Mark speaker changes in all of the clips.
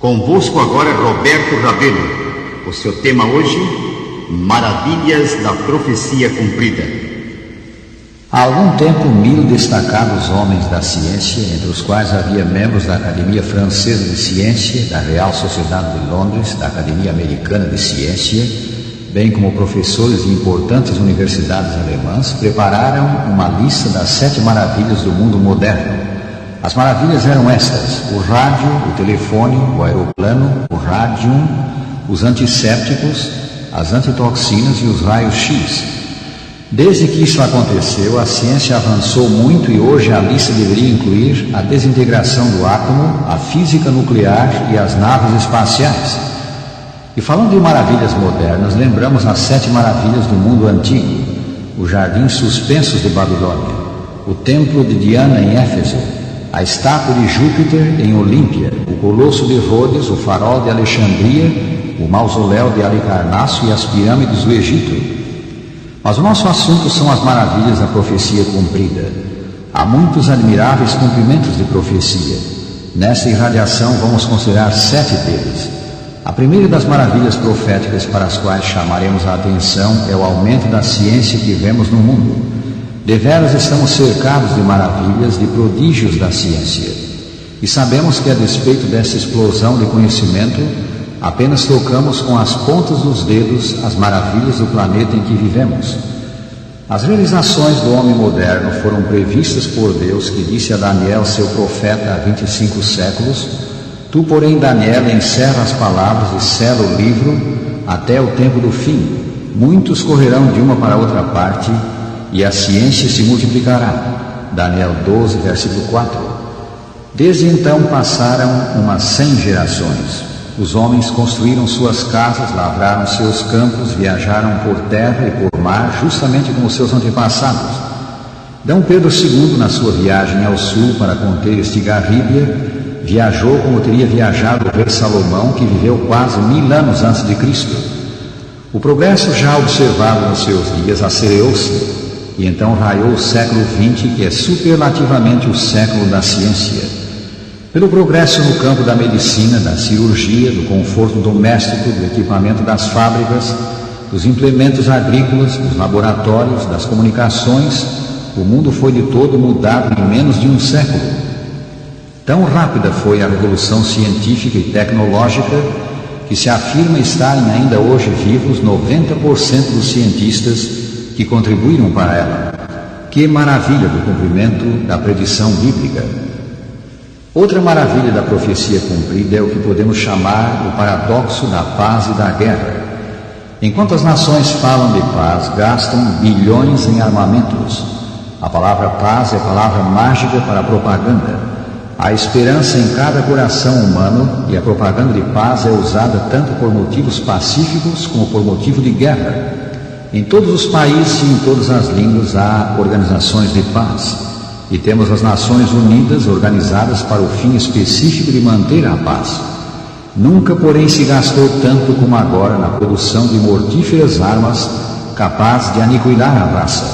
Speaker 1: Convosco agora Roberto Rabelo. O seu tema hoje, Maravilhas da Profecia Cumprida.
Speaker 2: Há algum tempo, 1000 destacados homens da ciência, entre os quais havia membros da Academia Francesa de Ciência, da Real Sociedade de Londres, da Academia Americana de Ciência, bem como professores de importantes universidades alemãs, prepararam uma lista das 7 maravilhas do mundo moderno. As maravilhas eram estas: o rádio, o telefone, o aeroplano, o rádium, os antissépticos, as antitoxinas e os raios-x. Desde que isso aconteceu, a ciência avançou muito e hoje a lista deveria incluir a desintegração do átomo, a física nuclear e as naves espaciais. E falando de maravilhas modernas, lembramos as 7 maravilhas do mundo antigo: os jardins suspensos de Babilônia, o templo de Diana em Éfeso, a estátua de Júpiter em Olímpia, o colosso de Rhodes, o farol de Alexandria, o mausoléu de Halicarnasso e as pirâmides do Egito. Mas o nosso assunto são as maravilhas da profecia cumprida. Há muitos admiráveis cumprimentos de profecia. Nesta irradiação vamos considerar 7 deles. A primeira das maravilhas proféticas para as quais chamaremos a atenção é o aumento da ciência que vemos no mundo. Deveras estamos cercados de maravilhas, de prodígios da ciência. E sabemos que, a despeito dessa explosão de conhecimento, apenas tocamos com as pontas dos dedos as maravilhas do planeta em que vivemos. As realizações do homem moderno foram previstas por Deus, que disse a Daniel, seu profeta, há 25 séculos: Tu, porém, Daniel, encerra as palavras e sela o livro até o tempo do fim. Muitos correrão de uma para outra parte e a ciência se multiplicará. Daniel 12, versículo 4. Desde então passaram umas 100 gerações. Os homens construíram suas casas, lavraram seus campos, viajaram por terra e por mar, justamente como seus antepassados. D. Pedro II, na sua viagem ao sul para conter Estigarribia, viajou como teria viajado o rei Salomão, que viveu quase 1000 anos antes de Cristo. O progresso já observado nos seus dias acelerou-se, e então raiou o século XX, que é superlativamente o século da ciência. Pelo progresso no campo da medicina, da cirurgia, do conforto doméstico, do equipamento das fábricas, dos implementos agrícolas, dos laboratórios, das comunicações, o mundo foi de todo mudado em menos de um século. Tão rápida foi a revolução científica e tecnológica que se afirma estarem ainda hoje vivos 90% dos cientistas que contribuíram para ela. Que maravilha do cumprimento da predição bíblica! Outra maravilha da profecia cumprida é o que podemos chamar o paradoxo da paz e da guerra. Enquanto as nações falam de paz, gastam bilhões em armamentos. A palavra paz é palavra mágica para a propaganda. Há esperança em cada coração humano e a propaganda de paz é usada tanto por motivos pacíficos como por motivo de guerra. Em todos os países e em todas as línguas há organizações de paz. E temos as Nações Unidas organizadas para o fim específico de manter a paz. Nunca, porém, se gastou tanto como agora na produção de mortíferas armas capazes de aniquilar a raça.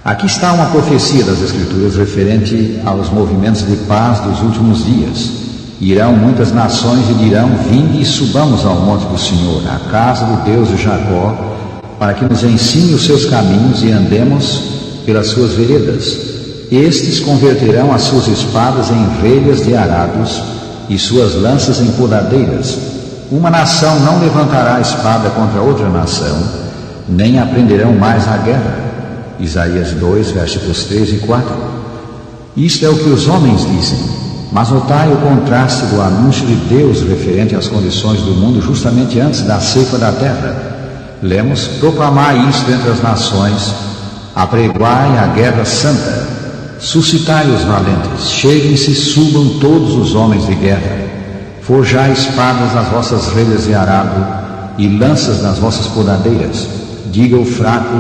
Speaker 2: Aqui está uma profecia das Escrituras referente aos movimentos de paz dos últimos dias. Irão muitas nações e dirão: Vinde e subamos ao monte do Senhor, à casa do Deus de Jacó, para que nos ensine os seus caminhos e andemos pelas suas veredas. Estes converterão as suas espadas em relhas de arados e suas lanças em podadeiras. Uma nação não levantará a espada contra outra nação, nem aprenderão mais a guerra. Isaías 2, versículos 3 e 4. Isto é o que os homens dizem, mas notai o contraste do anúncio de Deus referente às condições do mundo justamente antes da ceifa da terra. Lemos: Proclamai isto entre as nações, apregoai a guerra santa. Suscitai os valentes, cheguem-se, subam todos os homens de guerra. Forjai espadas nas vossas relhas de arado e lanças nas vossas podadeiras. Diga o fraco: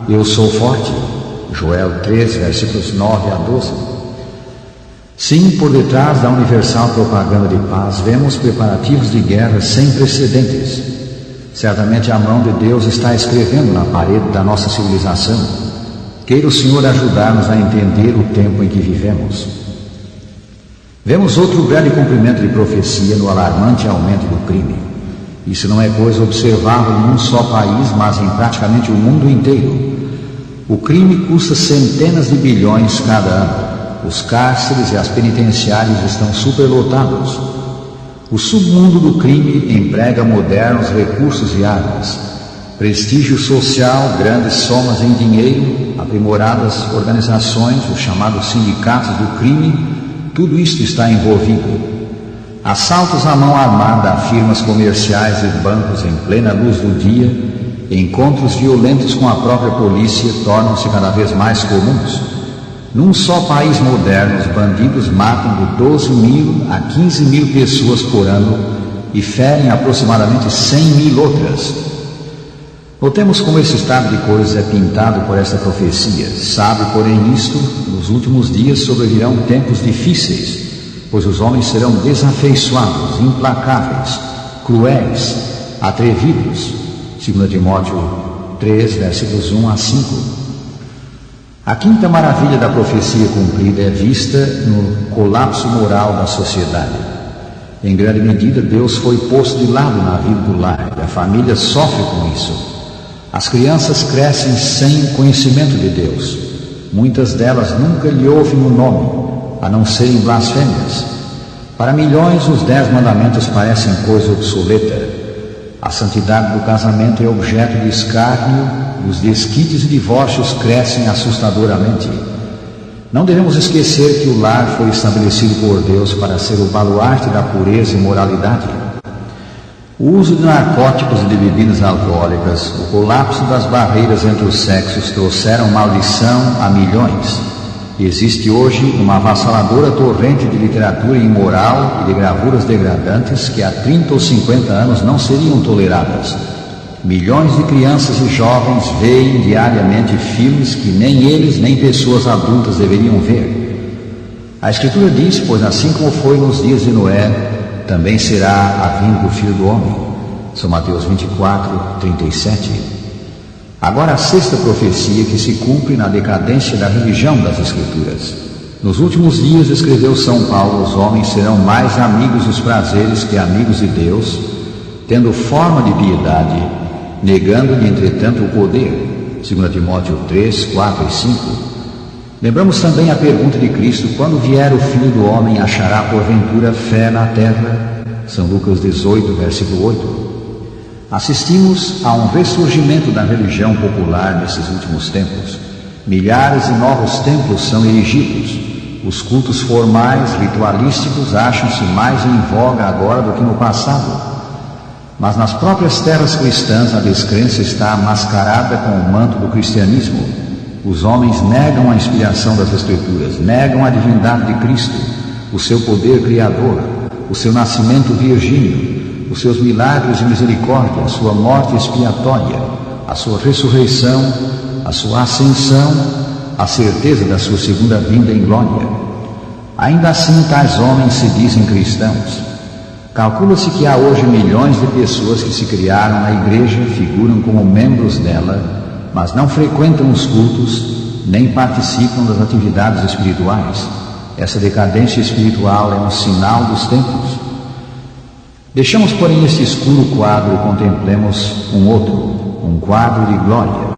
Speaker 2: eu sou forte. Joel 3, versículos 9 a 12. Sim, por detrás da universal propaganda de paz, vemos preparativos de guerra sem precedentes. Certamente a mão de Deus está escrevendo na parede da nossa civilização. Queira o Senhor ajudar-nos a entender o tempo em que vivemos. Vemos outro grande cumprimento de profecia no alarmante aumento do crime. Isso não é coisa observável em um só país, mas em praticamente o mundo inteiro. O crime custa centenas de bilhões cada ano. Os cárceres e as penitenciárias estão superlotados. O submundo do crime emprega modernos recursos e armas, prestígio social, grandes somas em dinheiro, aprimoradas organizações, os chamados sindicatos do crime, tudo isto está envolvido. Assaltos à mão armada a firmas comerciais e bancos em plena luz do dia, encontros violentos com a própria polícia tornam-se cada vez mais comuns. Num só país moderno, os bandidos matam de 12 mil a 15 mil pessoas por ano e ferem aproximadamente 100 mil outras. Notemos como esse estado de coisas é pintado por esta profecia. Sabe, porém, isto, nos últimos dias sobrevirão tempos difíceis, pois os homens serão desafeiçoados, implacáveis, cruéis, atrevidos. 2 Timóteo 3, versículos 1 a 5. A quinta maravilha da profecia cumprida é vista no colapso moral da sociedade. Em grande medida, Deus foi posto de lado na vida do lar, e a família sofre com isso. As crianças crescem sem conhecimento de Deus. Muitas delas nunca lhe ouvem o nome, a não serem blasfêmias. Para milhões, os 10 mandamentos parecem coisa obsoleta. A santidade do casamento é objeto de escárnio e os desquites e divórcios crescem assustadoramente. Não devemos esquecer que o lar foi estabelecido por Deus para ser o baluarte da pureza e moralidade. O uso de narcóticos e de bebidas alcoólicas, o colapso das barreiras entre os sexos trouxeram maldição a milhões. Existe hoje uma avassaladora torrente de literatura imoral e de gravuras degradantes que há 30 ou 50 anos não seriam toleradas. Milhões de crianças e jovens veem diariamente filmes que nem eles nem pessoas adultas deveriam ver. A Escritura diz, pois assim como foi nos dias de Noé, também será a vinda do Filho do Homem. São Mateus 24, 37. Agora a sexta profecia que se cumpre na decadência da religião das Escrituras. Nos últimos dias, escreveu São Paulo, os homens serão mais amigos dos prazeres que amigos de Deus, tendo forma de piedade, negando-lhe, entretanto, o poder. 2 Timóteo 3, 4 e 5. Lembramos também a pergunta de Cristo: quando vier o Filho do Homem, achará porventura fé na terra? São Lucas 18, versículo 8. Assistimos a um ressurgimento da religião popular nesses últimos tempos. Milhares de novos templos são erigidos. Os cultos formais, ritualísticos, acham-se mais em voga agora do que no passado. Mas nas próprias terras cristãs a descrença está mascarada com o manto do cristianismo. Os homens negam a inspiração das Escrituras, negam a divindade de Cristo, o seu poder criador, o seu nascimento virgíneo, os seus milagres de misericórdia, a sua morte expiatória, a sua ressurreição, a sua ascensão, a certeza da sua segunda vinda em glória. Ainda assim, tais homens se dizem cristãos. Calcula-se que há hoje milhões de pessoas que se criaram na igreja, figuram como membros dela, mas não frequentam os cultos, nem participam das atividades espirituais. Essa decadência espiritual é um sinal dos tempos. Deixamos, porém, este escuro quadro e contemplemos um outro, um quadro de glória.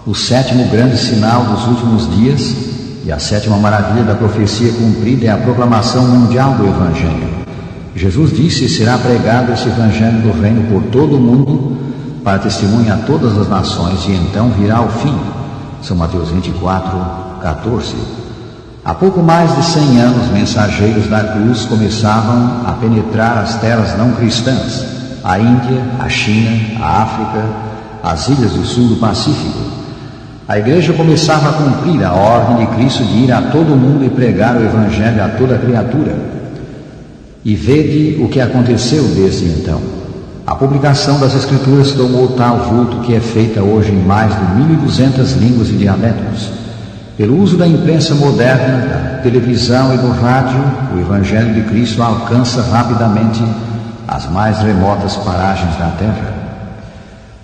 Speaker 2: O sétimo grande sinal dos últimos dias e a sétima maravilha da profecia cumprida é a proclamação mundial do Evangelho. Jesus disse: será pregado esse Evangelho do Reino por todo o mundo, para testemunhar a todas as nações, e então virá o fim. São Mateus 24, 14. Há pouco mais de 100 anos, mensageiros da cruz começavam a penetrar as terras não cristãs, a Índia, a China, a África, as ilhas do sul do Pacífico. A igreja começava a cumprir a ordem de Cristo de ir a todo o mundo e pregar o Evangelho a toda criatura. E vede o que aconteceu desde então. A publicação das Escrituras tomou tal vulto que é feita hoje em mais de 1.200 línguas e dialetos. Pelo uso da imprensa moderna, da televisão e do rádio, o Evangelho de Cristo alcança rapidamente as mais remotas paragens da terra.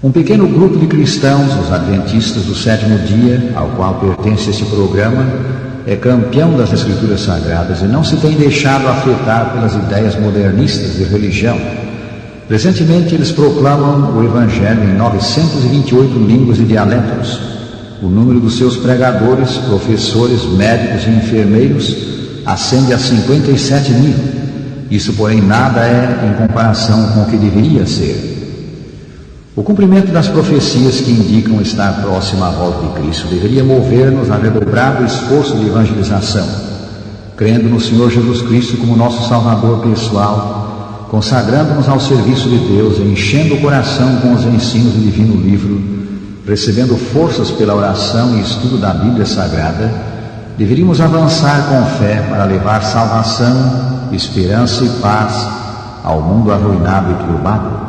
Speaker 2: Um pequeno grupo de cristãos, os adventistas do sétimo dia, ao qual pertence este programa, é campeão das Escrituras Sagradas e não se tem deixado afetar pelas ideias modernistas de religião. Presentemente, eles proclamam o Evangelho em 928 línguas e dialetos. O número dos seus pregadores, professores, médicos e enfermeiros ascende a 57 mil. Isso, porém, nada é em comparação com o que deveria ser. O cumprimento das profecias que indicam estar próximo à volta de Cristo deveria mover-nos a redobrado esforço de evangelização, crendo no Senhor Jesus Cristo como nosso Salvador pessoal, consagrando-nos ao serviço de Deus, enchendo o coração com os ensinos do Divino Livro, recebendo forças pela oração e estudo da Bíblia Sagrada. Deveríamos avançar com fé para levar salvação, esperança e paz ao mundo arruinado e turbado.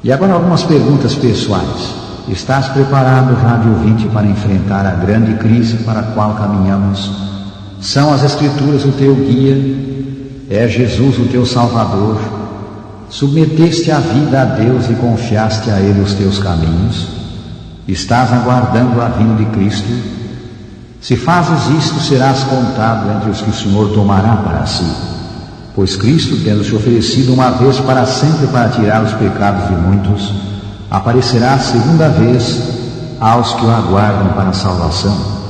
Speaker 2: E agora algumas perguntas pessoais. Estás preparado, rádio ouvinte, para enfrentar a grande crise para a qual caminhamos? São as Escrituras o teu guia? É Jesus o teu Salvador? Submeteste a vida a Deus e confiaste a Ele os teus caminhos? Estás aguardando a vinda de Cristo? Se fazes isto, serás contado entre os que o Senhor tomará para si. Pois Cristo, tendo se oferecido uma vez para sempre para tirar os pecados de muitos, aparecerá a segunda vez aos que o aguardam para a salvação.